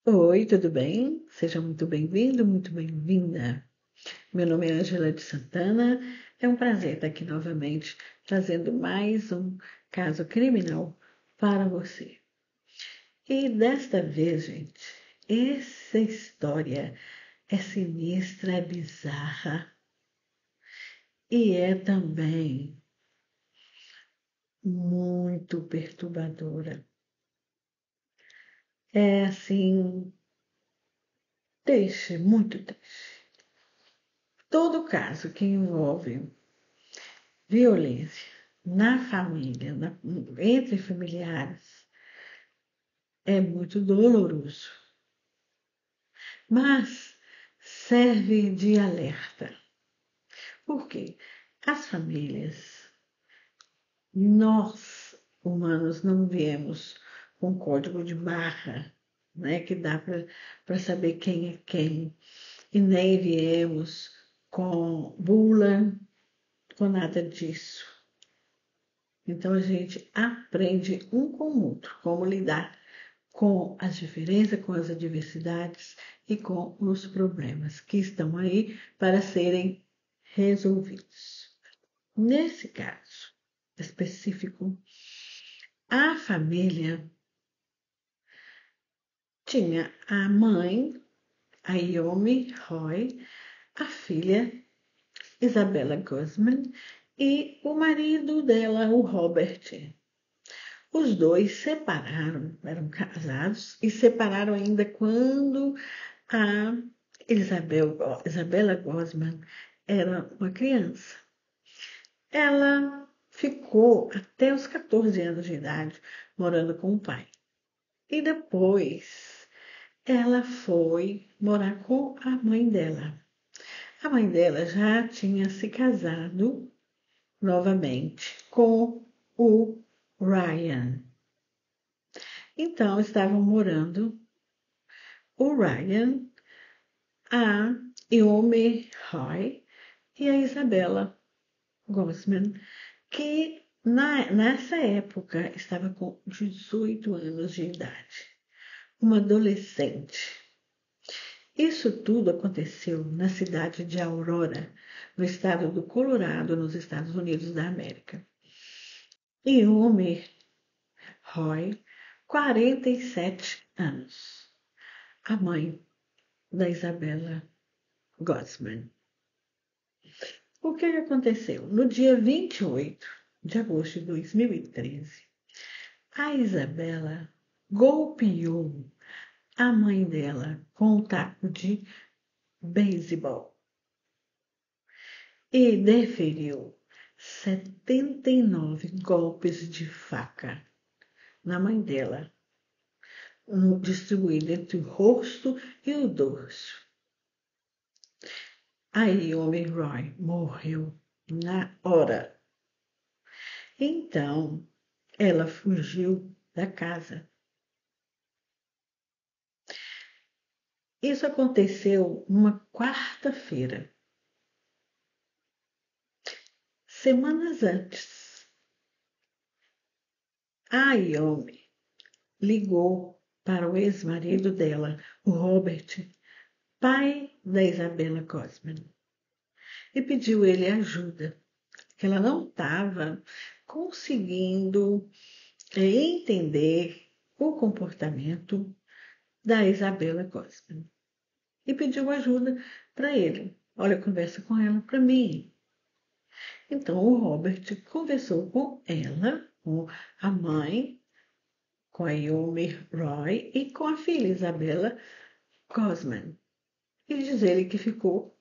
Oi, tudo bem? Seja muito bem-vindo, muito bem-vinda. Meu nome é Ângela de Santana. É um prazer estar aqui novamente trazendo mais um caso criminal para você. E desta vez, gente, essa história é sinistra, é bizarra e é também muito perturbadora. É assim, muito triste. Todo caso que envolve violência na família, entre familiares, é muito doloroso, mas serve de alerta. Por quê? As famílias, nós humanos não viemos com código de barra, né, que dá para saber quem é quem, e nem viemos com bula, com nada disso. Então a gente aprende um com o outro, como lidar com as diferenças, com as adversidades e com os problemas que estão aí para serem resolvidos. Nesse caso específico, a família tinha a mãe, a Yomi Roy, a filha Isabella Guzman e o marido dela, o Robert. Os dois separaram, eram casados e separaram ainda quando a Isabella Gosman era uma criança. Ela ficou até os 14 anos de idade morando com o pai. E depois ela foi morar com a mãe dela. A mãe dela já tinha se casado novamente com o Ryan. Então estavam morando o Ryan, a Yumi Roy e a Isabella Gosman, que nessa época estava com 18 anos de idade, uma adolescente. Isso tudo aconteceu na cidade de Aurora, no estado do Colorado, nos Estados Unidos da América. Yumi Roy, 47 anos, a mãe da Isabella Gosman. O que aconteceu? No dia 28 de agosto de 2013, a Isabela golpeou a mãe dela com um taco de beisebol e deferiu 79 golpes de faca na mãe dela, distribuído entre o rosto e o dorso. A Yumi Roy morreu na hora. Então, ela fugiu da casa. Isso aconteceu numa quarta-feira, semanas antes. A Yomi ligou para o ex-marido dela, o Robert, pai da Isabella Cosman, e pediu ele ajuda, que ela não estava conseguindo entender o comportamento da Isabella Cosman. E pediu ajuda para ele. Olha, conversa com ela para mim. Então o Robert conversou com ela, com a mãe, com a Yumi Roy e com a filha Isabella Cosman. E diz ele que ficou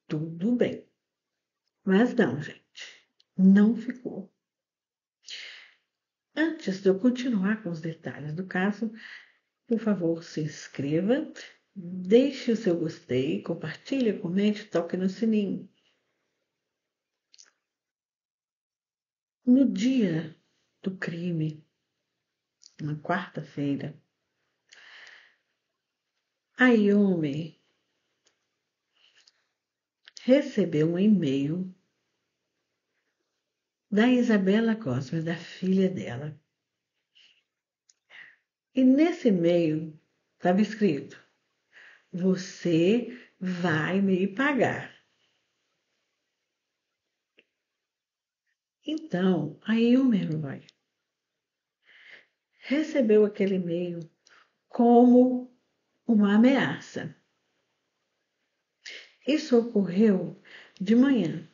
tudo bem. Mas não, gente, não ficou. Antes de eu continuar com os detalhes do caso, por favor, se inscreva, deixe o seu gostei, compartilhe, comente, toque no sininho. No dia do crime, na quarta-feira, a Yumi recebeu um e-mail da Isabella Cosme, da filha dela. E nesse e-mail estava escrito: você vai me pagar. Então, a Ilmeroy recebeu aquele e-mail como uma ameaça. Isso ocorreu de manhã.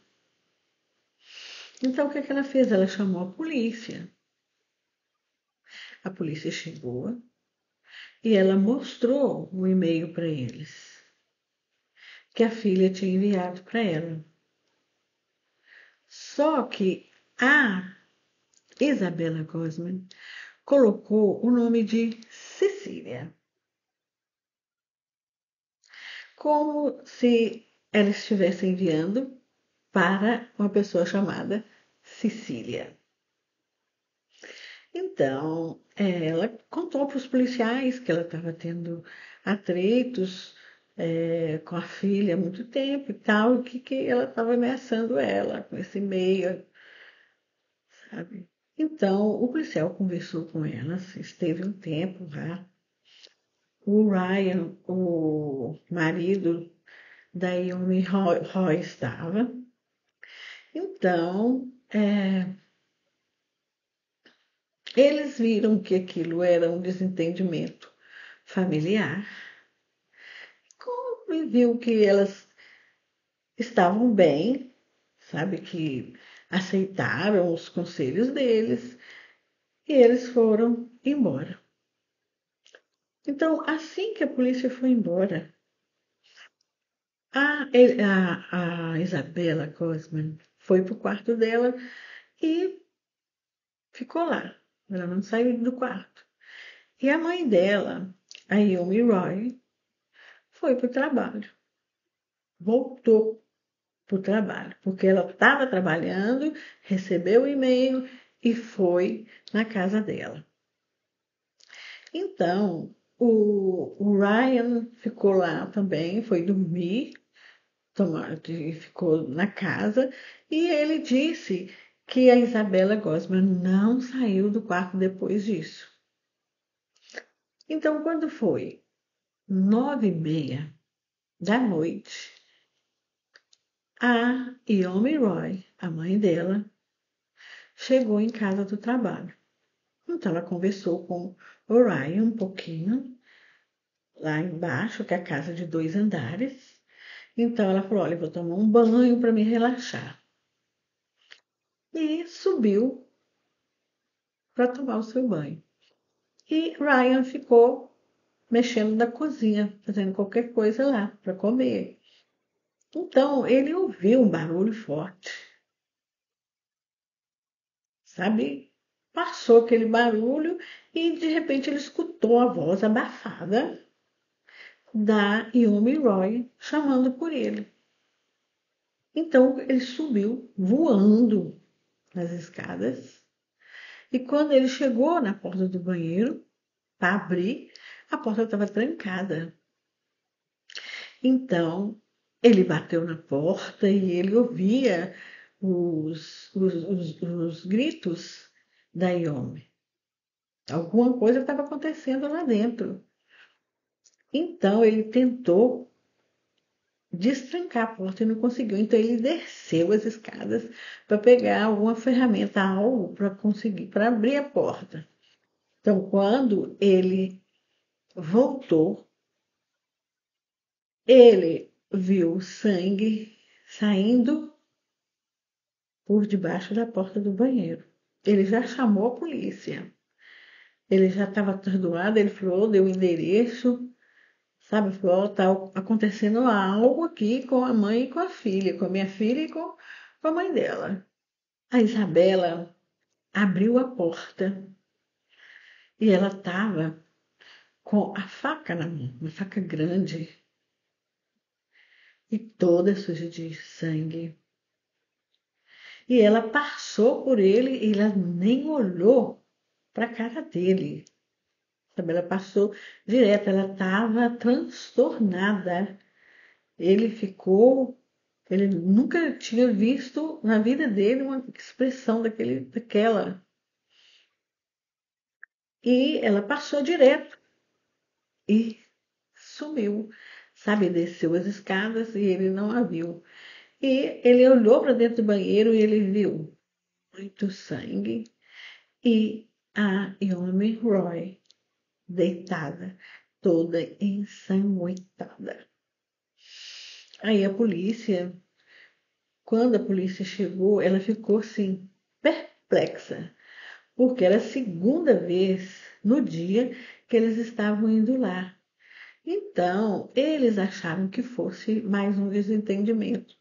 Então, o que é que ela fez? Ela chamou a polícia. A polícia chegou e ela mostrou o e-mail para eles, que a filha tinha enviado para ela. Só que a Isabella Gosman colocou o nome de Cecília, como se ela estivesse enviando para uma pessoa chamada Cecília. Então, ela contou para os policiais que ela estava tendo atritos com a filha há muito tempo e tal, e que ela estava ameaçando ela com esse e-mail, sabe? Então, o policial conversou com ela, esteve um tempo lá. O Ryan, o marido da Yumi Roy estava. Então, eles viram que aquilo era um desentendimento familiar. Como viu que elas estavam bem, sabe, que aceitaram os conselhos deles, e eles foram embora. Então, assim que a polícia foi embora, a Isabella Cosman foi para o quarto dela e ficou lá. Ela não saiu do quarto. E a mãe dela, a Yumi Roy, foi para o trabalho. Voltou para o trabalho, porque ela estava trabalhando, recebeu o e-mail e foi na casa dela. Então, o Ryan ficou lá também, foi dormir, ficou na casa, e ele disse que a Isabella Gosman não saiu do quarto depois disso. Então, quando foi 9h30 da noite, a Yomi Roy, a mãe dela, chegou em casa do trabalho. Então, ela conversou com o Ryan um pouquinho, lá embaixo, que é a casa de 2 andares. Então, ela falou: olha, eu vou tomar um banho para me relaxar. E subiu para tomar o seu banho. E Ryan ficou mexendo na cozinha, fazendo qualquer coisa lá para comer. Então, ele ouviu um barulho forte, sabe? Passou aquele barulho e, de repente, ele escutou a voz abafada da Yumi Roy chamando por ele. Então, ele subiu voando nas escadas e quando ele chegou na porta do banheiro para abrir, a porta estava trancada. Então, ele bateu na porta e ele ouvia os gritos da Yomi. Alguma coisa estava acontecendo lá dentro. Então, ele tentou destrancar a porta e não conseguiu. Então, ele desceu as escadas para pegar alguma ferramenta, algo para conseguir, para abrir a porta. Então, quando ele voltou, ele viu sangue saindo por debaixo da porta do banheiro. Ele já chamou a polícia. Ele já estava atordoado, ele falou, deu o endereço, sabe? Falou, tá acontecendo algo aqui com a mãe e com a filha, com a minha filha e com a mãe dela. A Isabela abriu a porta e ela estava com a faca na mão, uma faca grande e toda suja de sangue. E ela passou por ele e ela nem olhou para a cara dele. Sabe? Ela passou direto, ela estava transtornada. Ele nunca tinha visto na vida dele uma expressão daquela. E ela passou direto. e sumiu. Sabe, desceu as escadas e ele não a viu. E ele olhou para dentro do banheiro e ele viu muito sangue e a Yomi Roy deitada, toda ensanguentada. Aí a polícia, quando a polícia chegou, ela ficou assim, perplexa, porque era a segunda vez no dia que eles estavam indo lá. Então, eles acharam que fosse mais um desentendimento.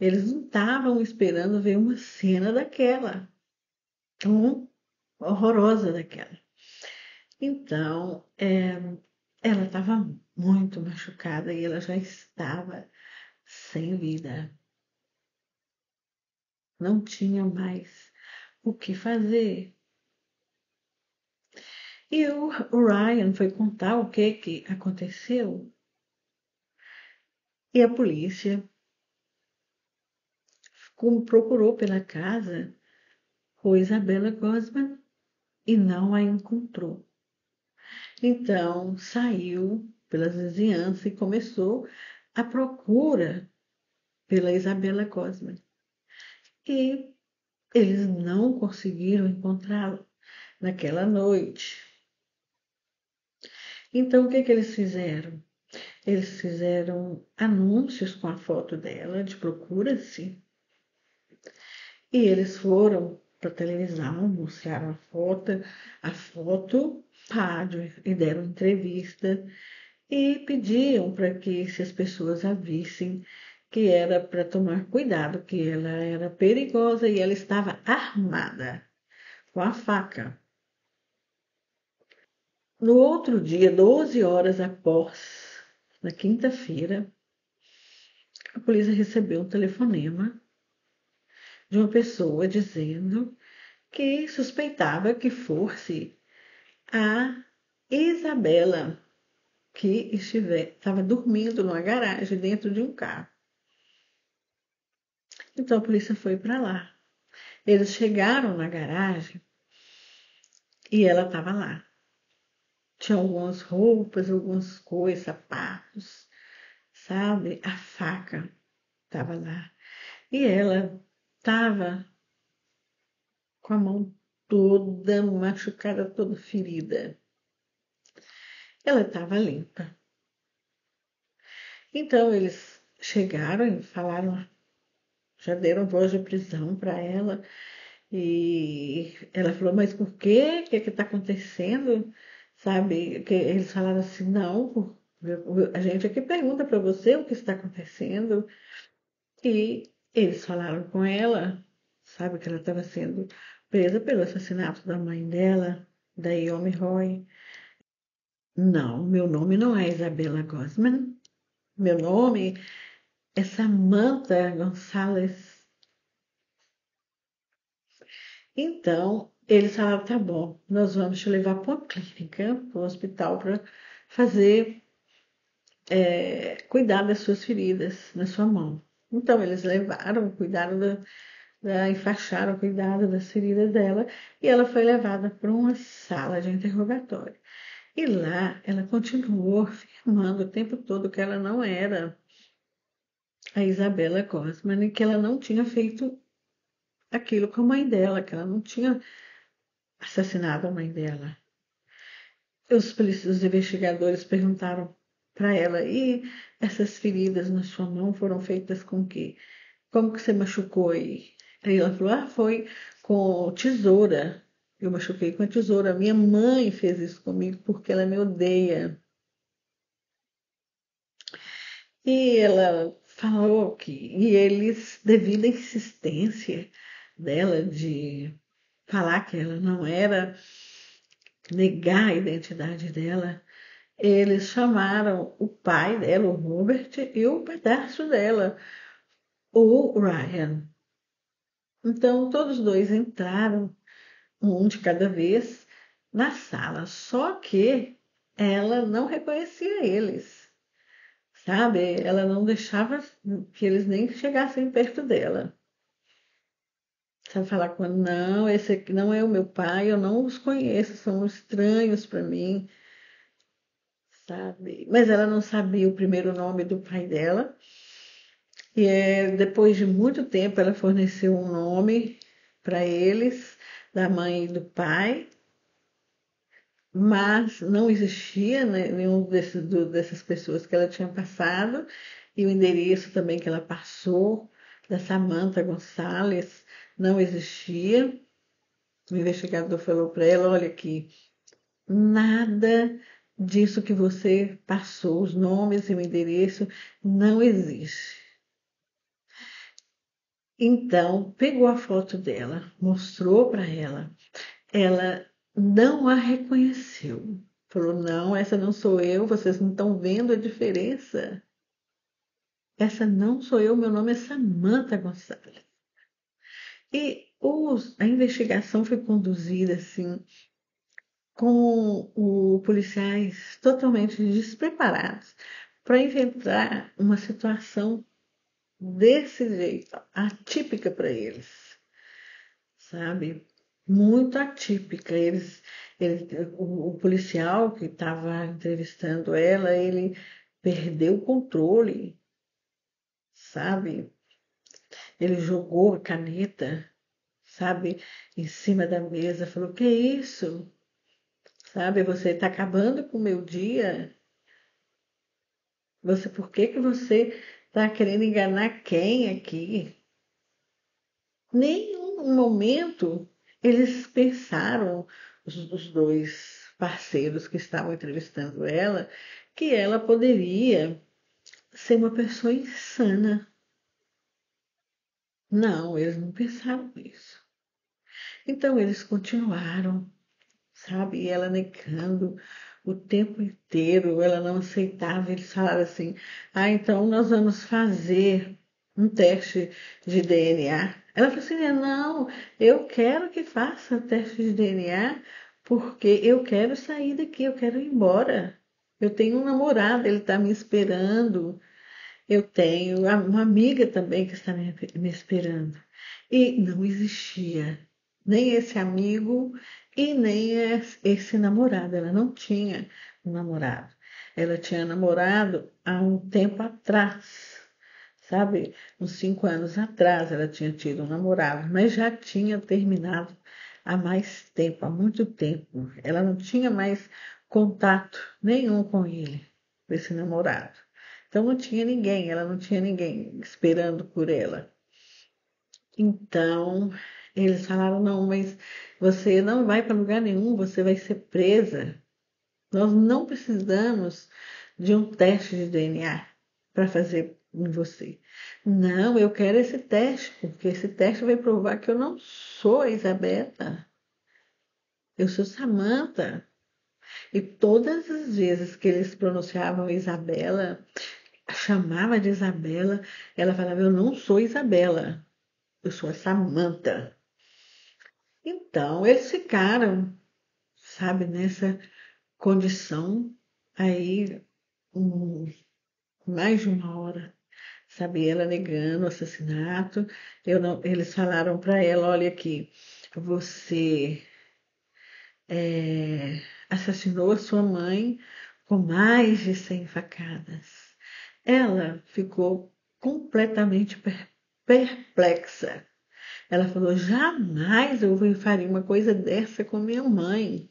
Eles não estavam esperando ver uma cena daquela, tão horrorosa daquela. Então, ela estava muito machucada e ela já estava sem vida. Não tinha mais o que fazer. E o Ryan foi contar o que aconteceu. E a polícia procurou pela casa por Isabella Gosman e não a encontrou. Então saiu pelas vizinhanças e começou a procura pela Isabella Gosman. E eles não conseguiram encontrá-la naquela noite. Então, o que eles fizeram? Eles fizeram anúncios com a foto dela, de procura-se, e eles foram para a televisão, mostraram a foto, rádio, e deram entrevista, e pediam para que, se as pessoas a vissem, que era para tomar cuidado, que ela era perigosa e ela estava armada com a faca. No outro dia, 12 horas após, na quinta-feira, a polícia recebeu um telefonema de uma pessoa dizendo que suspeitava que fosse a Isabela, que estava dormindo numa garagem dentro de um carro. Então a polícia foi para lá. Eles chegaram na garagem e ela estava lá. Tinha algumas roupas, algumas coisas, sapatos, sabe? A faca estava lá. E ela estava com a mão toda machucada, toda ferida. Ela estava limpa. Então eles chegaram e falaram, já deram voz de prisão para ela. E ela falou, mas por quê? O que está acontecendo? Sabe? Que eles falaram assim, não, a gente aqui pergunta para você o que está acontecendo. E eles falaram com ela, sabe, que ela estava sendo presa pelo assassinato da mãe dela, da Yomi Roy. Não, meu nome não é Isabela Gosman. Meu nome é Samantha Gonçalves. Então, eles falaram, tá bom, nós vamos te levar para uma clínica, para um hospital, para fazer, cuidar das suas feridas na sua mão. Então, eles levaram, cuidaram enfaixaram, cuidaram das feridas dela, e ela foi levada para uma sala de interrogatório. E lá, ela continuou afirmando o tempo todo que ela não era a Isabella Cosman e que ela não tinha feito aquilo com a mãe dela, que ela não tinha assassinado a mãe dela. Os investigadores perguntaram para ela, e essas feridas na sua mão foram feitas com quê? Como que você machucou aí? Aí ela falou, foi com tesoura. Eu machuquei com a tesoura. Minha mãe fez isso comigo porque ela me odeia. E ela falou e eles, devido à insistência dela de falar que ela não era, negar a identidade dela, eles chamaram o pai dela, o Robert, e o padrasto dela, o Ryan. Então, todos dois entraram, um de cada vez, na sala. Só que ela não reconhecia eles, sabe? Ela não deixava que eles nem chegassem perto dela. Sabe, falar com ela, não, esse aqui não é o meu pai, eu não os conheço, são estranhos para mim. sabe? Mas ela não sabia o primeiro nome do pai dela. E depois de muito tempo, ela forneceu um nome para eles, da mãe e do pai, mas não existia, né, nenhum dessas pessoas que ela tinha passado, e o endereço também que ela passou, da Samantha Gonçalves, não existia. O investigador falou para ela: olha aqui, nada disso que você passou, os nomes e o endereço, não existe. Então, pegou a foto dela, mostrou para ela. Ela não a reconheceu. Falou: não, essa não sou eu, vocês não estão vendo a diferença. Essa não sou eu, meu nome é Samantha Gonçalves. E a investigação foi conduzida assim, com os policiais totalmente despreparados para inventar uma situação desse jeito, atípica para eles, sabe? Muito atípica. O policial que estava entrevistando ela, ele perdeu o controle, sabe? Ele jogou a caneta, sabe, em cima da mesa, falou: que é isso? Sabe, você está acabando com o meu dia? Por que que você está querendo enganar quem aqui? Nenhum momento eles pensaram, os dois parceiros que estavam entrevistando ela, que ela poderia ser uma pessoa insana. Não, eles não pensaram nisso. Então eles continuaram, sabe? E ela negando o tempo inteiro, ela não aceitava. Eles falaram assim: ah, então nós vamos fazer um teste de DNA. Ela falou assim: não, eu quero que faça o teste de DNA porque eu quero sair daqui, eu quero ir embora. Eu tenho um namorado, ele está me esperando. Eu tenho uma amiga também que está me esperando. E não existia nem esse amigo e nem esse namorado. Ela não tinha um namorado. Ela tinha namorado há um tempo atrás, sabe? Uns 5 anos atrás ela tinha tido um namorado, mas já tinha terminado há mais tempo, há muito tempo. Ela não tinha mais contato nenhum com ele, com esse namorado. Então não tinha ninguém, ela não tinha ninguém esperando por ela. Então eles falaram: não, mas você não vai para lugar nenhum, você vai ser presa. Nós não precisamos de um teste de DNA para fazer em você. Não, eu quero esse teste, porque esse teste vai provar que eu não sou a Isabela, eu sou Samantha. E todas as vezes que eles pronunciavam Isabela, chamava de Isabela, ela falava: eu não sou Isabela, eu sou a Samantha. Então, eles ficaram, sabe, nessa condição aí, mais de uma hora, sabe, ela negando o assassinato. Eu não, eles falaram para ela: olha aqui, você assassinou a sua mãe com mais de 100 facadas. Ela ficou completamente perplexa. Ela falou: jamais eu faria uma coisa dessa com minha mãe.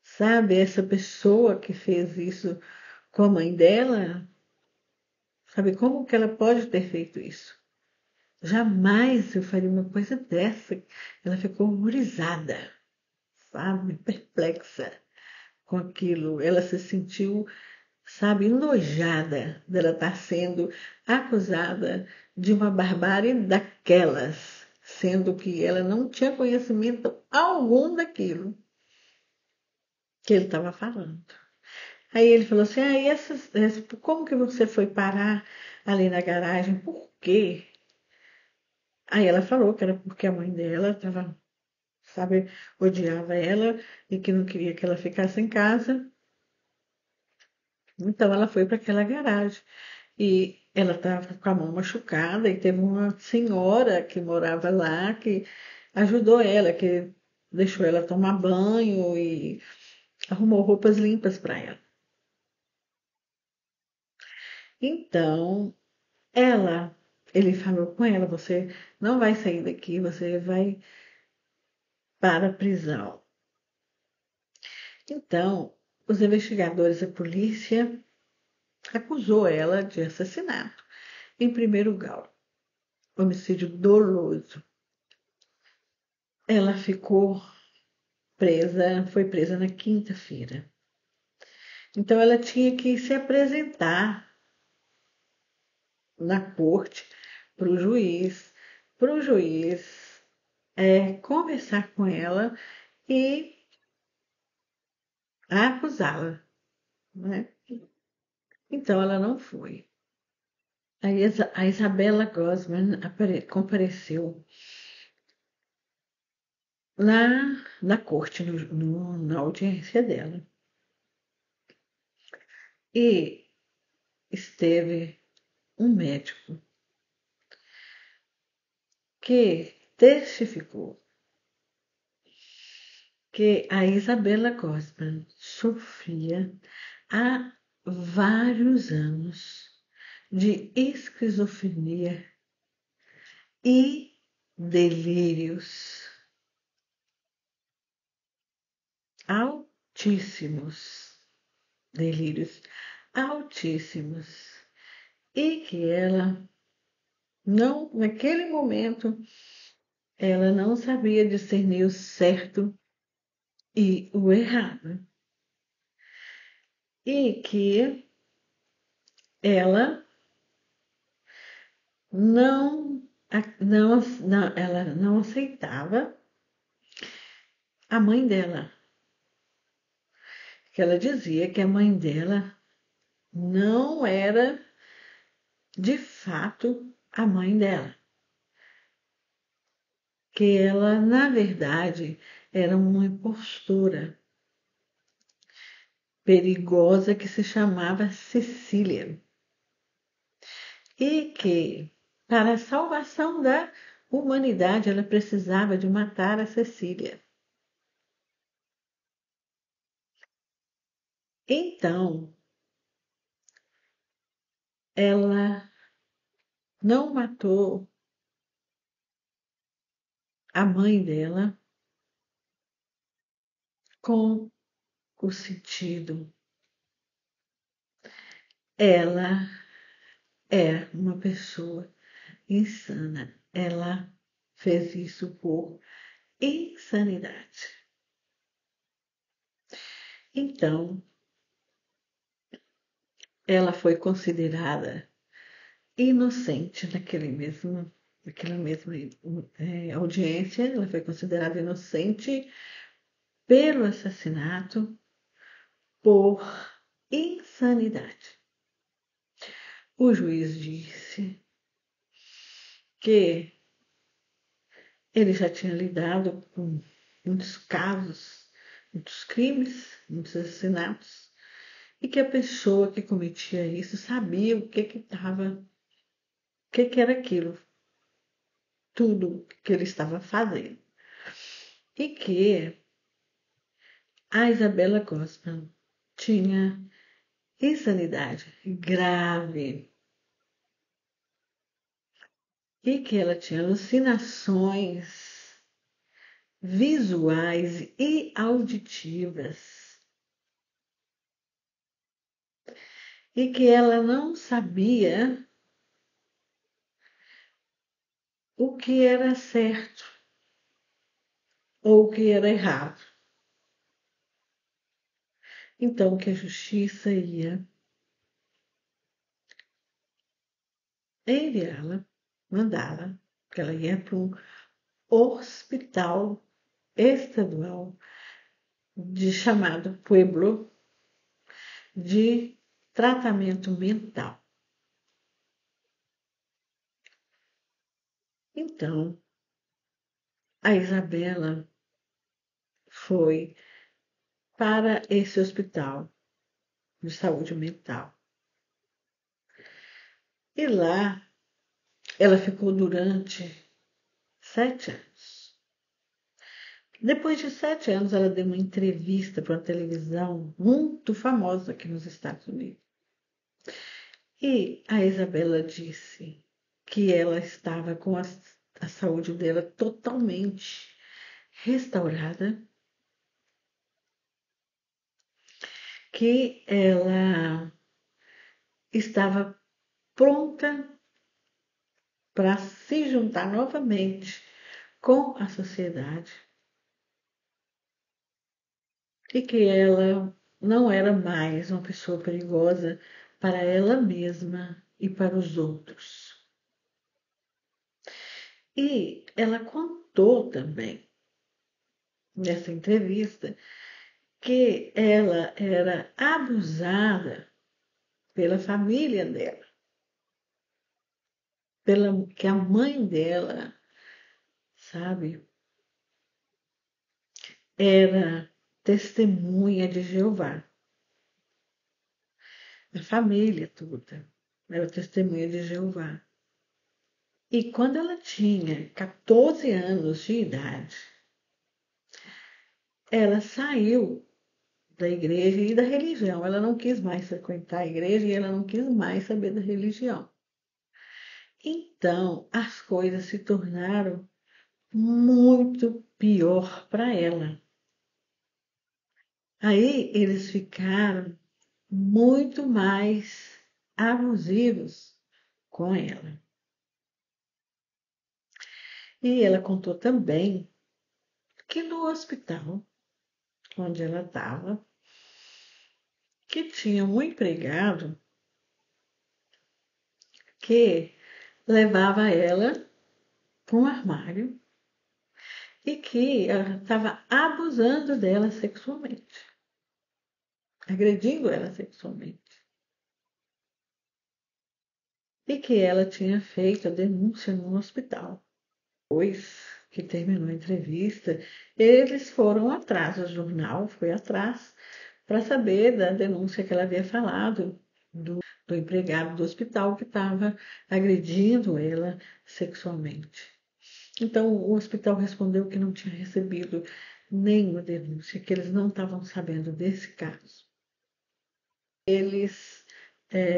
Sabe, essa pessoa que fez isso com a mãe dela, sabe como que ela pode ter feito isso? Jamais eu faria uma coisa dessa. Ela ficou horrorizada, sabe, perplexa com aquilo. Ela se sentiu, sabe, enojada dela estar sendo acusada de uma barbárie daquelas, sendo que ela não tinha conhecimento algum daquilo que ele estava falando. Aí ele falou assim: ah, como que você foi parar ali na garagem? Por quê? Aí ela falou que era porque a mãe dela estava, sabe, odiava ela e que não queria que ela ficasse em casa. Então ela foi para aquela garagem. E ela estava com a mão machucada e teve uma senhora que morava lá que ajudou ela, que deixou ela tomar banho e arrumou roupas limpas para ela. Então, ele falou com ela, você não vai sair daqui, você vai para a prisão. Então, os investigadores, a polícia, acusou ela de assassinato em primeiro grau, homicídio doloso. Ela ficou presa, foi presa na quinta-feira. Então, ela tinha que se apresentar na corte para o juiz conversar com ela e acusá-la, né? Então, ela não foi. Aí a Isabella Gosman compareceu na corte, na audiência dela. E esteve um médico que testificou que a Isabella Gosman sofria há vários anos de esquizofrenia e delírios altíssimos, delírios altíssimos, e que ela não, naquele momento, ela não sabia discernir o certo e o errado, e que ela ela não aceitava a mãe dela, que ela dizia que a mãe dela não era de fato a mãe dela, que ela, na verdade, era uma impostora perigosa que se chamava Cecília, e que, para a salvação da humanidade, ela precisava de matar a Cecília. Então, ela não matou a mãe dela com o sentido. Ela é uma pessoa insana. Ela fez isso por insanidade. Então, ela foi considerada inocente naquela mesma audiência. Ela foi considerada inocente pelo assassinato por insanidade. O juiz disse que ele já tinha lidado com muitos casos, muitos crimes, muitos assassinatos, e que a pessoa que cometia isso sabia o que era aquilo, tudo que ele estava fazendo. E que a Isabella Gosman tinha insanidade grave e que ela tinha alucinações visuais e auditivas, e que ela não sabia o que era certo ou o que era errado. Então, que a justiça ia enviá-la, mandá-la, que ela ia para um hospital estadual chamado Pueblo de tratamento mental. Então, a Isabela foi para esse hospital de saúde mental. E lá ela ficou durante 7 anos. Depois de 7 anos, ela deu uma entrevista para uma televisão muito famosa aqui nos Estados Unidos. E a Isabela disse que ela estava com a saúde dela totalmente restaurada, que ela estava pronta para se juntar novamente com a sociedade e que ela não era mais uma pessoa perigosa para ela mesma e para os outros. E ela contou também nessa entrevista que ela era abusada pela família dela, que a mãe dela, sabe, era testemunha de Jeová. A família toda era testemunha de Jeová. E quando ela tinha 14 anos de idade, ela saiu da igreja e da religião. Ela não quis mais frequentar a igreja e ela não quis mais saber da religião. Então, as coisas se tornaram muito pior para ela. Aí eles ficaram muito mais abusivos com ela. E ela contou também que no hospital onde ela estava, que tinha um empregado que levava ela para um armário e que ela estava abusando dela sexualmente, agredindo ela sexualmente. E que ela tinha feito a denúncia no hospital. Depois que terminou a entrevista, eles foram atrás, o jornal foi atrás para saber da denúncia que ela havia falado do empregado do hospital que estava agredindo ela sexualmente. Então, o hospital respondeu que não tinha recebido nenhuma denúncia, que eles não estavam sabendo desse caso. Eles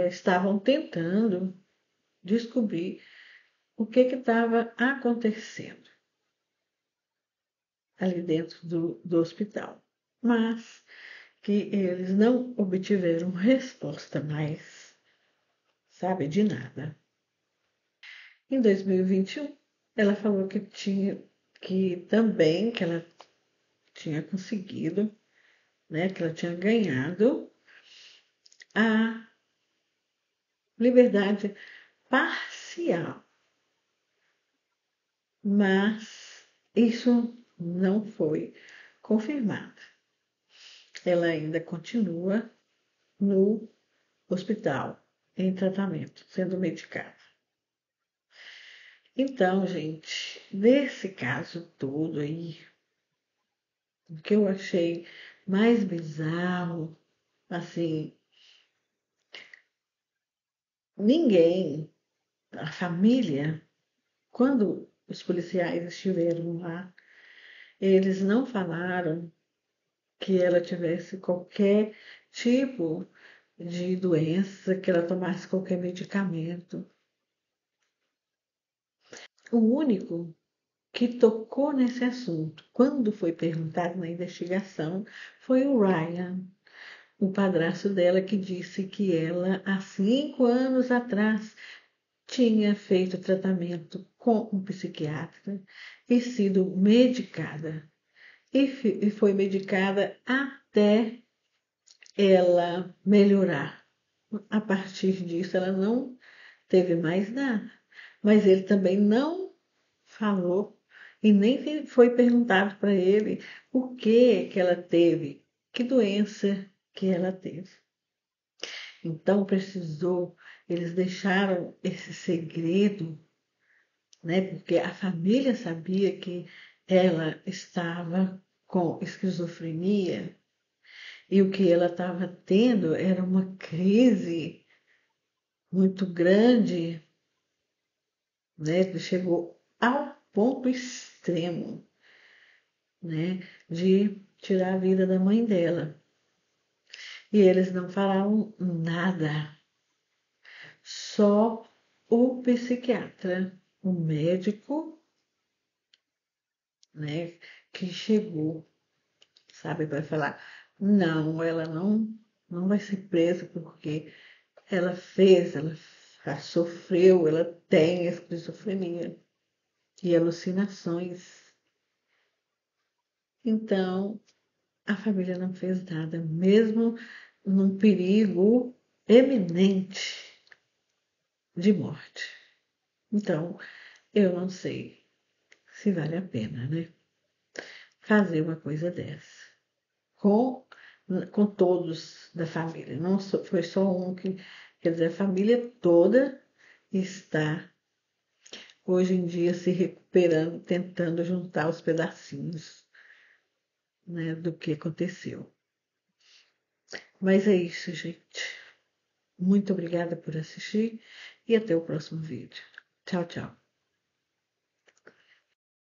estavam tentando descobrir o que estava acontecendo ali dentro do hospital, mas que eles não obtiveram resposta mais, sabe, de nada. Em 2021, ela falou que ela tinha conseguido, né, que ela tinha ganhado a liberdade parcial, mas isso não foi confirmado. Ela ainda continua no hospital, em tratamento, sendo medicada. Então, gente, nesse caso todo aí, o que eu achei mais bizarro, assim, ninguém, a família, quando os policiais estiveram lá, eles não falaram que ela tivesse qualquer tipo de doença, que ela tomasse qualquer medicamento. O único que tocou nesse assunto, quando foi perguntado na investigação, foi o Ryan, o padrasto dela, que disse que ela, há 5 anos atrás, tinha feito tratamento com um psiquiatra e sido medicada. E foi medicada até ela melhorar. A partir disso, ela não teve mais nada. Mas ele também não falou e nem foi perguntado para ele o que ela teve, que doença que ela teve. Então precisou, eles deixaram esse segredo, né? Porque a família sabia que ela estava com esquizofrenia e o que ela estava tendo era uma crise muito grande, né? Chegou ao ponto extremo, né? De tirar a vida da mãe dela. E eles não falaram nada só o psiquiatra, o médico, né, que chegou, sabe, para falar, não, ela não vai ser presa porque ela fez, ela já sofreu, ela tem esquizofrenia e alucinações. Então, a família não fez nada, mesmo num perigo eminente de morte. Então, eu não sei se vale a pena, né? Fazer uma coisa dessa com, com todos da família. Não foi só um que, quer dizer, a família toda está hoje em dia se recuperando, tentando juntar os pedacinhos, né, do que aconteceu. Mas é isso, gente. Muito obrigada por assistir e até o próximo vídeo. Tchau, tchau.